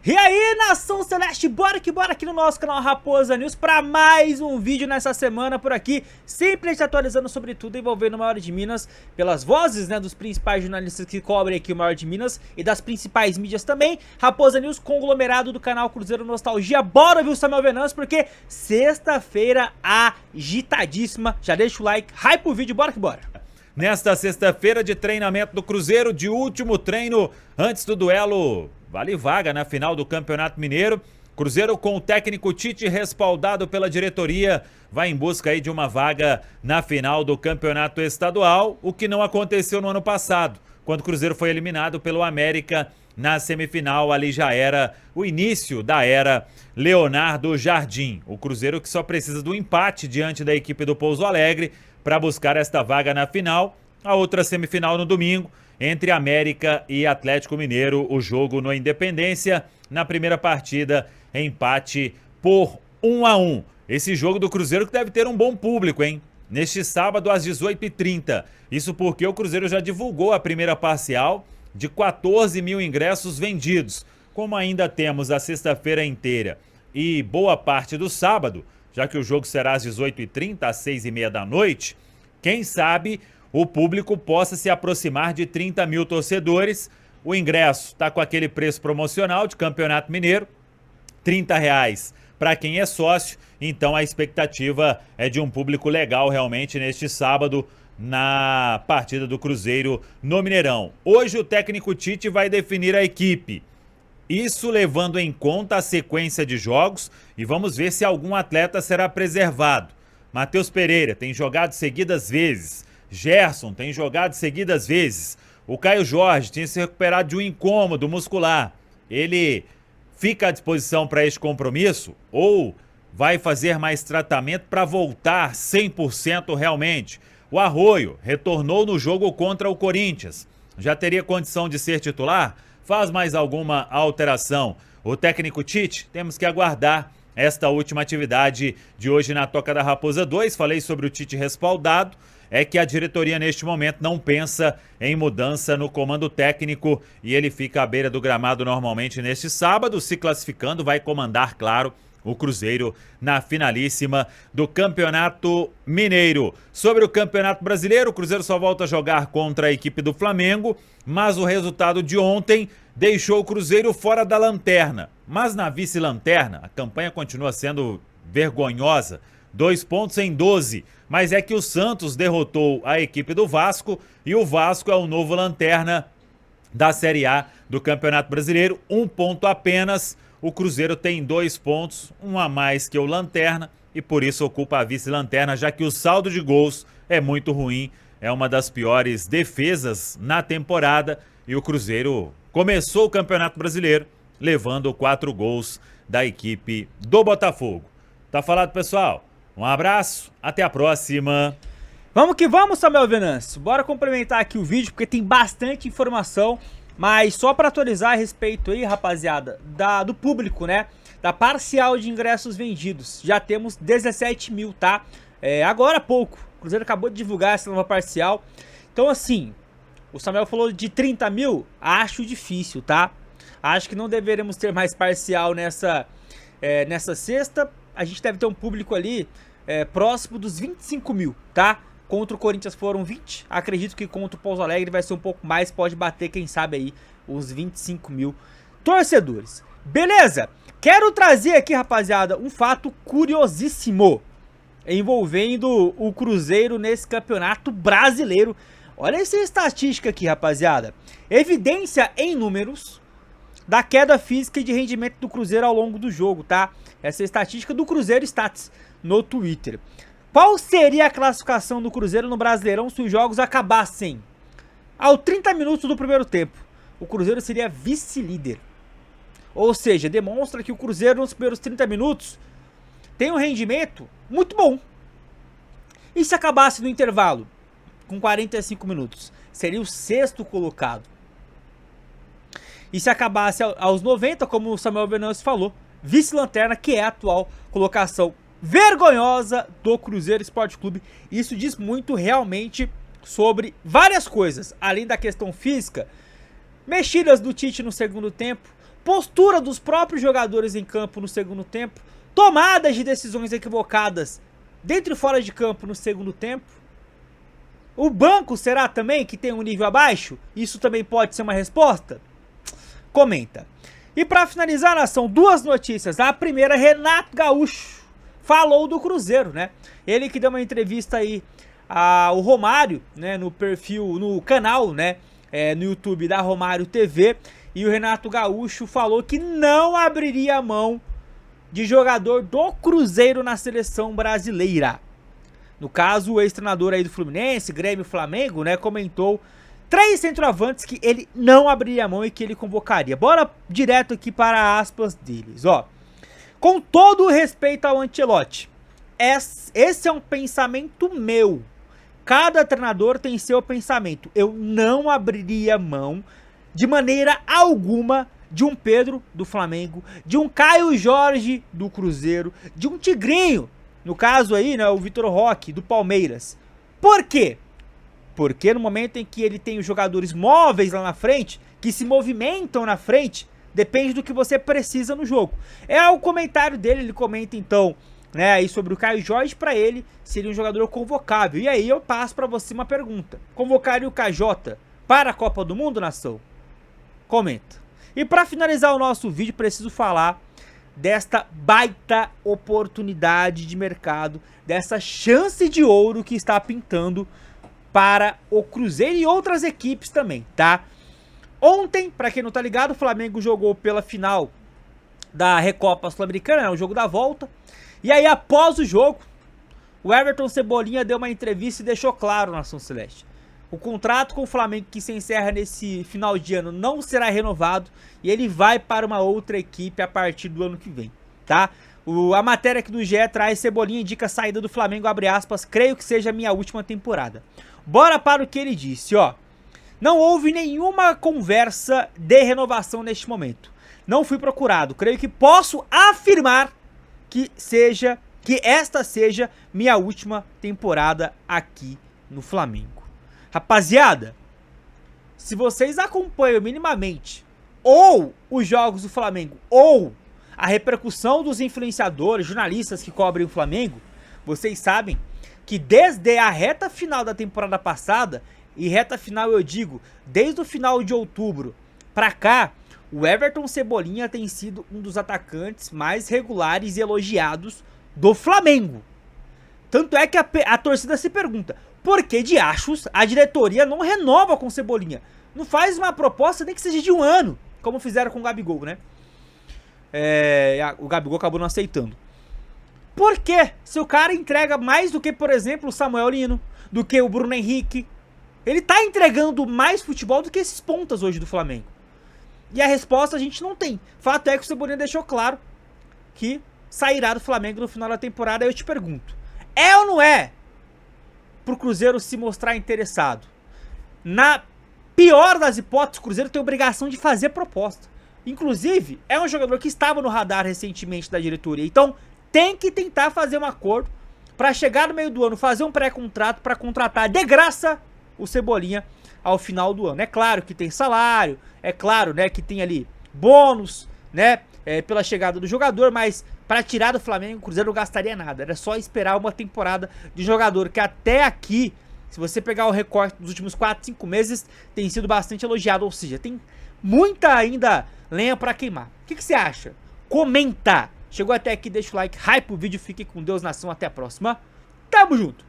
E aí, Nação Celeste, bora aqui no nosso canal Raposa News para mais um vídeo nessa semana por aqui, sempre te atualizando sobre tudo envolvendo o Maior de Minas, pelas vozes, né, dos principais jornalistas que cobrem aqui o Maior de Minas e das principais mídias também. Raposa News, conglomerado do canal Cruzeiro Nostalgia. Bora, viu, Samuel Venâncio, porque sexta-feira agitadíssima. Já deixa o like, hype o vídeo, bora que bora. Nesta sexta-feira de treinamento do Cruzeiro, de último treino antes do duelo vale vaga na final do Campeonato Mineiro. Cruzeiro com o técnico Tite respaldado pela diretoria vai em busca aí de uma vaga na final do Campeonato Estadual, o que não aconteceu no ano passado, quando o Cruzeiro foi eliminado pelo América na semifinal. Ali já era o início da era Leonardo Jardim. O Cruzeiro que só precisa do empate diante da equipe do Pouso Alegre para buscar esta vaga na final. A outra semifinal no domingo, entre América e Atlético Mineiro, o jogo no Independência. Na primeira partida, empate por 1-1. Esse jogo do Cruzeiro que deve ter um bom público, hein? Neste sábado às 18h30. Isso porque o Cruzeiro já divulgou a primeira parcial de 14 mil ingressos vendidos. Como ainda temos a sexta-feira inteira e boa parte do sábado, já que o jogo será às 18h30, às 6h30 da noite, quem sabe o público possa se aproximar de 30 mil torcedores. O ingresso está com aquele preço promocional de Campeonato Mineiro, R$30 para quem é sócio. Então a expectativa é de um público legal realmente neste sábado na partida do Cruzeiro no Mineirão. Hoje o técnico Tite vai definir a equipe. Isso levando em conta a sequência de jogos, e vamos ver se algum atleta será preservado. Matheus Pereira tem jogado seguidas vezes. Gerson tem jogado seguidas vezes. O Caio Jorge tinha se recuperado de um incômodo muscular. Ele fica à disposição para este compromisso ou vai fazer mais tratamento para voltar 100% realmente? O Arroio retornou no jogo contra o Corinthians. Já teria condição de ser titular? Faz mais alguma alteração? O técnico Tite, temos que aguardar esta última atividade de hoje na Toca da Raposa 2. Falei sobre o Tite respaldado. É que a diretoria neste momento não pensa em mudança no comando técnico e ele fica à beira do gramado normalmente neste sábado, se classificando, vai comandar, claro, o Cruzeiro na finalíssima do Campeonato Mineiro. Sobre o Campeonato Brasileiro, o Cruzeiro só volta a jogar contra a equipe do Flamengo, mas o resultado de ontem deixou o Cruzeiro fora da lanterna. Mas na vice-lanterna, a campanha continua sendo vergonhosa. 2 pontos em 12, mas é que o Santos derrotou a equipe do Vasco e o Vasco é o novo lanterna da Série A do Campeonato Brasileiro. 1 ponto apenas, o Cruzeiro tem 2 pontos, um a mais que o lanterna e por isso ocupa a vice-lanterna, já que o saldo de gols é muito ruim, é uma das piores defesas na temporada e o Cruzeiro começou o Campeonato Brasileiro levando 4 gols da equipe do Botafogo. Tá falado, pessoal? Um abraço, até a próxima. Vamos que vamos, Samuel Venâncio. Bora complementar aqui o vídeo, porque tem bastante informação. Mas só para atualizar a respeito aí, rapaziada, do público, né? Da parcial de ingressos vendidos. Já temos 17 mil, tá? Agora há pouco. O Cruzeiro acabou de divulgar essa nova parcial. Então, assim, o Samuel falou de 30 mil. Acho difícil, tá? Acho que não deveremos ter mais parcial nessa sexta. A gente deve ter um público ali próximo dos 25 mil, tá? Contra o Corinthians foram 20. Acredito que contra o Pouso Alegre vai ser um pouco mais. Pode bater, quem sabe aí, os 25 mil torcedores. Beleza? Quero trazer aqui, rapaziada, um fato curiosíssimo envolvendo o Cruzeiro nesse Campeonato Brasileiro. Olha essa estatística aqui, rapaziada. Evidência em números da queda física e de rendimento do Cruzeiro ao longo do jogo, tá? Essa é a estatística do Cruzeiro Stats no Twitter. Qual seria a classificação do Cruzeiro no Brasileirão se os jogos acabassem aos 30 minutos do primeiro tempo? O Cruzeiro seria vice-líder. Ou seja, demonstra que o Cruzeiro nos primeiros 30 minutos tem um rendimento muito bom. E se acabasse no intervalo com 45 minutos? Seria o 6º colocado. E se acabasse aos 90, como o Samuel Venâncio falou, vice-lanterna, que é a atual colocação vergonhosa do Cruzeiro Esporte Clube. Isso diz muito realmente sobre várias coisas, além da questão física. Mexidas do Tite no segundo tempo, postura dos próprios jogadores em campo no segundo tempo, tomadas de decisões equivocadas dentro e fora de campo no segundo tempo. O banco será também que tem um nível abaixo? Isso também pode ser uma resposta? Comenta. E para finalizar, nação, duas notícias. A primeira, Renato Gaúcho falou do Cruzeiro, né? Ele que deu uma entrevista aí ao Romário, né, no perfil, no canal, né, no YouTube da Romário TV, e o Renato Gaúcho falou que não abriria mão de jogador do Cruzeiro na seleção brasileira. No caso, o ex-treinador aí do Fluminense, Grêmio, Flamengo, né, comentou 3 centroavantes que ele não abriria mão e que ele convocaria. Bora direto aqui para aspas deles, ó. Com todo o respeito ao Ancelotti, esse é um pensamento meu. Cada treinador tem seu pensamento. Eu não abriria mão de maneira alguma de um Pedro do Flamengo, de um Caio Jorge do Cruzeiro, de um Tigrinho, no caso aí, né, o Vitor Roque do Palmeiras. Por quê? Porque no momento em que ele tem os jogadores móveis lá na frente, que se movimentam na frente, depende do que você precisa no jogo. É o comentário dele, ele comenta então, né, aí sobre o Caio Jorge, para ele seria um jogador convocável. E aí eu passo para você uma pergunta: convocaria o KJ para a Copa do Mundo, nação? Comenta. E para finalizar o nosso vídeo, preciso falar desta baita oportunidade de mercado, dessa chance de ouro que está pintando para o Cruzeiro e outras equipes também, tá? Ontem, para quem não tá ligado, o Flamengo jogou pela final da Recopa Sul-Americana, né, o jogo da volta. E aí, após o jogo, o Everton Cebolinha deu uma entrevista e deixou claro, nação celeste: o contrato com o Flamengo, que se encerra nesse final de ano, não será renovado e ele vai para uma outra equipe a partir do ano que vem, tá? A matéria aqui do GE traz: Cebolinha indica a saída do Flamengo, abre aspas, creio que seja a minha última temporada. Bora para o que ele disse, ó. Não houve nenhuma conversa de renovação neste momento. Não fui procurado. Creio que posso afirmar que esta seja minha última temporada aqui no Flamengo. Rapaziada, se vocês acompanham minimamente ou os jogos do Flamengo ou a repercussão dos influenciadores, jornalistas que cobrem o Flamengo, vocês sabem que desde a reta final da temporada passada, e reta final eu digo, desde o final de outubro pra cá, o Everton Cebolinha tem sido um dos atacantes mais regulares e elogiados do Flamengo. Tanto é que a torcida se pergunta: por que diachos a diretoria não renova com o Cebolinha? Não faz uma proposta nem que seja de 1 ano, como fizeram com o Gabigol, né? O Gabigol acabou não aceitando. Por quê? Se o cara entrega mais do que, por exemplo, o Samuel Lino, do que o Bruno Henrique, ele tá entregando mais futebol do que esses pontas hoje do Flamengo. E a resposta a gente não tem. Fato é que o Cebolinha deixou claro que sairá do Flamengo no final da temporada. Aí eu te pergunto: é ou não é pro Cruzeiro se mostrar interessado? Na pior das hipóteses, o Cruzeiro tem obrigação de fazer proposta. Inclusive, é um jogador que estava no radar recentemente da diretoria. Então, tem que tentar fazer um acordo para chegar no meio do ano, fazer um pré-contrato para contratar de graça o Cebolinha ao final do ano. É claro que tem salário, é claro, né, que tem ali bônus, né, pela chegada do jogador, mas para tirar do Flamengo, o Cruzeiro não gastaria nada. Era só esperar uma temporada de jogador que até aqui, se você pegar o recorte dos últimos 4, 5 meses, tem sido bastante elogiado. Ou seja, tem muita ainda lenha para queimar. O que você acha? Comenta! Chegou até aqui, deixa o like, hype o vídeo, fique com Deus, nação, até a próxima. Tamo junto!